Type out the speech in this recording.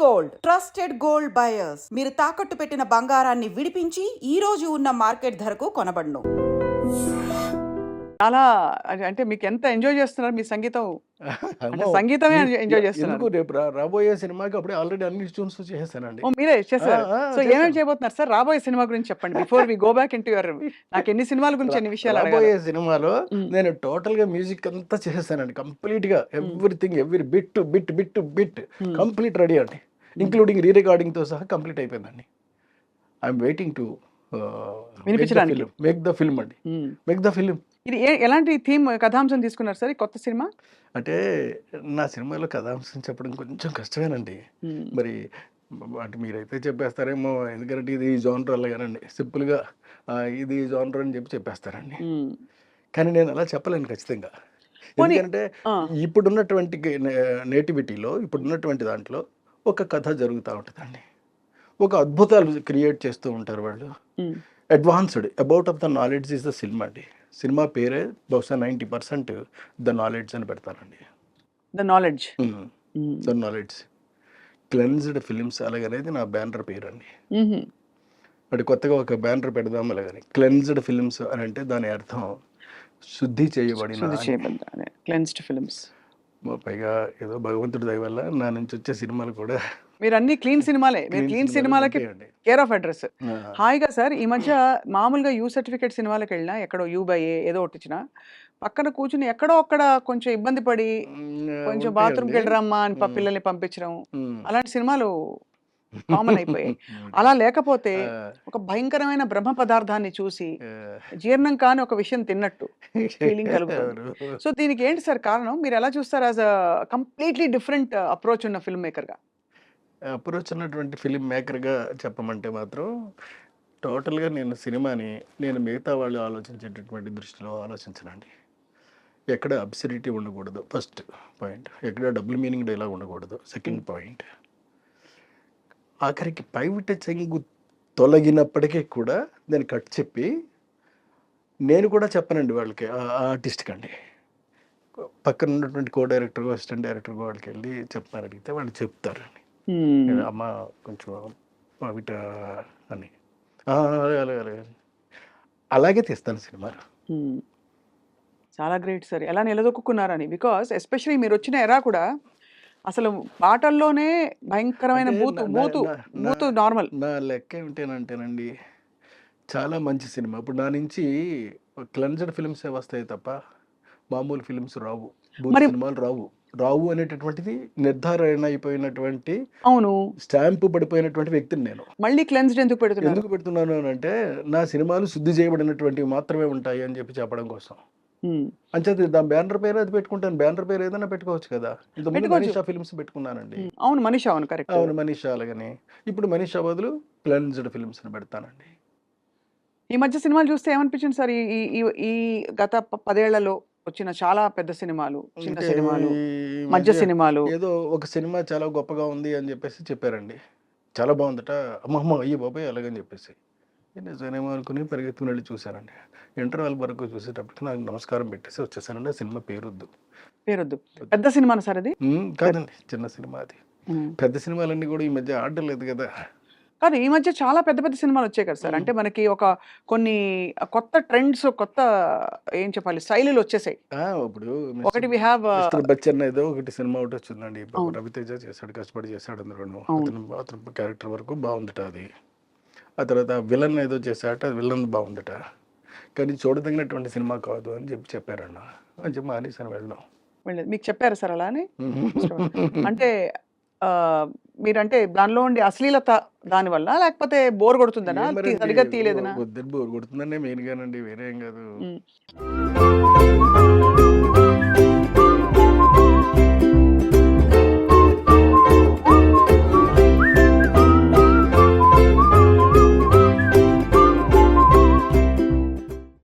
Gold trusted gold buyers మీరు తాకట్టు పెట్టిన బంగారాన్ని విడిపించి ఈ రోజు ఉన్న మార్కెట్ ధరకు కొనబడును. చాలా అంటే మీకు ఎంత ఎంజాయ్ చేస్తున్నారు మీ సంగీతం? అంటే అమ్మో! సంగీతమే ఎంజాయ్ ఎందుకు చేస్తున్నారు. రేపు రాబోయే సినిమాకి అప్పుడే ఆల్రెడీ అన్ని ట్యూన్స్ చేసేసానండి. ఓ మీరే చేశారు. సో ఏమేమి చేశాను. చేయబోతున్నారు సార్? రాబోయే సినిమా గురించి చెప్పండి. Before we go back into your నాకు ఎన్ని సినిమాల గురించి ఎన్ని విషయాలు అడగాలి. రాబోయే సినిమాలో మ్. నేను టోటల్ గా మ్యూజిక్ అంతా చేసేసానండి. కంప్లీట్ గా everything every bit hmm. Complete ready అండి. ఇంక్లూడింగ్ రీ రికార్డింగ్ తో సహా కంప్లీట్ అయిపోయిందండి. ఐఎమ్ వెయిటింగ్ టు వినిపించడానికి. మేక్ ద ఫిల్మ్ అండి. మ్. మేక్ ద ఫిల్మ్ ఇది ఎలాంటి థీమ్ కథాంశం తీసుకున్నారు సార్ ఈ కొత్త సినిమా? అంటే నా సినిమాలో కథాంశం చెప్పడం కొంచెం కష్టమేనండి. మ్. మరి అంటే మీరైతే చెప్పేస్తారేమో, ఎందుకంటే ఇది జోనర్ అలాగేనండి. సింపుల్గా ఇది జోనర్ అని చెప్పేస్తారండి. మ్. కానీ నేను అలా చెప్పలేను ఖచ్చితంగా. పోనీ- ఎందుకంటే ఆ. ఇప్పుడున్నటువంటి నేటివిటీలో ఇప్పుడున్నటువంటి దాంట్లో ఒక కథ జరుగుతూ ఉంటుందండి. ఒక అద్భుతాలు క్రియేట్ చేస్తూ ఉంటారు వాళ్ళు. Hmm. Advanced about of the knowledge is the cinema అండి. సినిమా పేరే బహుశా 90% ద నాలెడ్జ్ అని పెడతానండి. The knowledge. The knowledge cleansed films అలాగనేది నా బ్యానర్ పేరు అండి. అంటే కొత్తగా ఒక బ్యానర్ పెడదాం అలాగని. క్లెన్స్డ్ ఫిలిమ్స్ అని అంటే దాని అర్థం శుద్ధి చేయబడిన అని. Cleansed films. పైగా ఏదో భగవంతుడి దయ వల్ల నా నుంచి వచ్చే సినిమాలు కూడా మీరు అన్ని క్లీన్ సినిమాలే. మీరు క్లీన్ సినిమాలకి ఉంటాయండి. Care of address. ఆ, హాయిగా సార్ ఈ మధ్య మామూలుగా యూ సర్టిఫికేట్ సినిమాలకు వెళ్ళినా ఎక్కడో యూ బై ఏ ఏదో ఒకటి ఇచ్చినా పక్కన కూర్చుని ఎక్కడో అక్కడ కొంచెం ఇబ్బంది పడి కొంచెం బాత్రూమ్కి వెళ్ళరమ్మా అని పిల్లల్ని పంపించడం అలాంటి సినిమాలు కామన్ అయిపోయాయి. అలా లేకపోతే ఒక భయంకరమైన బ్రహ్మ పదార్థాన్ని చూసి జీర్ణం కాని ఒక విషయం తిన్నట్టు ఫీలింగ్ కలుగుతుంది. సో దీనికి ఏంటి సార్ కారణం? మీరు ఎలా చూస్తారు as a completely different approach ఉన్న ఫిల్మ్ మేకర్గా? అప్రోచ్ ఉన్నటువంటి ఫిలిం మేకర్గా చెప్పమంటే మాత్రం టోటల్గా నేను సినిమాని నేను మిగతా వాళ్ళు ఆలోచించేటటువంటి దృష్టిలో ఆలోచించనండి. ఎక్కడ అబ్సర్డిటీ ఉండకూడదు ఫస్ట్ పాయింట్. ఎక్కడ డబుల్ మీనింగ్ డైలాగ్ ఉండకూడదు సెకండ్ పాయింట్. ఆఖరికి పైవిట చెంగు తొలగినప్పటికీ కూడా నేను కట్ చెప్పి నేను కూడా చెప్పనండి వాళ్ళకి, ఆర్టిస్ట్కి అండి. పక్కన ఉన్నటువంటి కో డైరెక్టర్ అసిస్టెంట్ డైరెక్టర్ వాళ్ళకి వెళ్ళి చెప్తాను, అడిగితే వాళ్ళు చెప్తారండి. అమ్మ కొంచెం పైవిట అని అలాగే అలాగే అలాగే అలాగే తీస్తాను సినిమాలు. చాలా గ్రేట్ సార్. ఎలా నిలదొక్కున్నారని. బికాస్ ఎస్పెషలీ మీరు వచ్చిన ఎరా కూడా అసలు పాటల్లోనే భయంకరమైన అంటే బూతు నా- బూతు నా- నా- బూతు నార్మల్. నా లెక్క ఏమిటేనంటేనండి, చాలా మంచి సినిమా. ఇప్పుడు నా నుంచి క్లెన్జ్డ్ ఫిల్మ్సే వస్తాయి తప్ప మామూలు ఫిల్మ్స్ రావు, బూత్ మరి- సినిమాలు రావు అనేటటువంటిది నిర్ధారణ అయిపోయినటువంటి అవును. స్టాంపు పడిపోయినటువంటి వ్యక్తిని నేను. మళ్ళీ క్లెన్స్డ్ ఎందుకు పెడుతున్నారు? ఎందుకు పెడుతున్నాను అని అంటే నా సినిమాలు శుద్ధి చేయబడినటువంటివి మాత్రమే ఉంటాయి అని చెప్పడం కోసం. అంచేది దాని బ్యానర్ పేరు అది పెట్టుకుంటాను. బ్యానర్ పేరు ఏదైనా పెట్టుకోవచ్చు కదా. ఇంతకుముందు పెట్టుకోవచ్చు. మనీషా ఫిల్మ్స్ పెట్టుకున్నానండి. అవును మనీషా, అవును కరెక్ట్. అవును, మనీషా అలాగని. ఇప్పుడు మనీషా బదులు క్లెన్జ్డ్ ఫిల్మ్స్ అని పెడతానండి. ఈ మధ్య సినిమాలు చూస్తే ఏమనిపించింది సార్? ఈ ఈ- ఈ గత 10 ఏళ్లలో వచ్చిన చాలా పెద్ద సినిమాలు, చిన్న అంటే సినిమాలు, ఈ మధ్య సినిమాలు. ఏదో ఒక సినిమా చాలా గొప్పగా ఉంది అని చెప్పారండి. చాలా బాగుందట, అమ్మమ్మ అయ్యి బాబాయ్ అలాగని చెప్పేసి నేను సినిమా అనుకుని పరిగెత్తుకుని వెళ్ళి చూశానండి. ఇంటర్వెల్ వరకు చూసేటప్పటికి నాకు నమస్కారం పెట్టేసి వచ్చేసానండి. ఆ సినిమా పేరొద్దు. పేరొద్దు. పెద్ద సినిమా సార్ అది? కాదండి, చిన్న సినిమా అది. పెద్ద సినిమాలన్నీ కూడా ఈ మధ్య ఆడడం లేదు కదా. కాదు, ఈ మధ్య చాలా పెద్ద పెద్ద సినిమాలు వచ్చాయి కదా సార్. అంటే మనకి కొన్ని కొత్త ట్రెండ్స్, కొత్త ఏం చెప్పాలి స్టైలు వచ్చేసాయి. ఇప్పుడు ఒకటి వి హ్యావ్ మిస్టర్ బచ్చన్ ఏదో ఒకటి సినిమా ఒకటి వచ్చిందండి. అవును. రవితేజ చేశాడు, కష్టపడి చేశాడు అందులోను. అవును. అతను క్యారెక్టర్ వరకు బాగుందట అది. ఆ తర్వాత విలన్ ఏదో చేశాట, అది విలన్ బాగుందట, కానీ చూడదగినటువంటి సినిమా కాదు అని చెప్పారన్న. అని చెప్పి మానేసాను వెళ్ళడం. మీకు చెప్పారు సార్ అలా అని? అంటే మీరంటే దానిలో ఉండే అశ్లీలత దాని వల్ల, లేకపోతే బోర్ కొడుతుందనా, సరిగ్గా తీయలేదనా? బోర్ కొడుతుందనే మెయిన్ గానండి, వేరే ఏం కాదు. ఉమ్.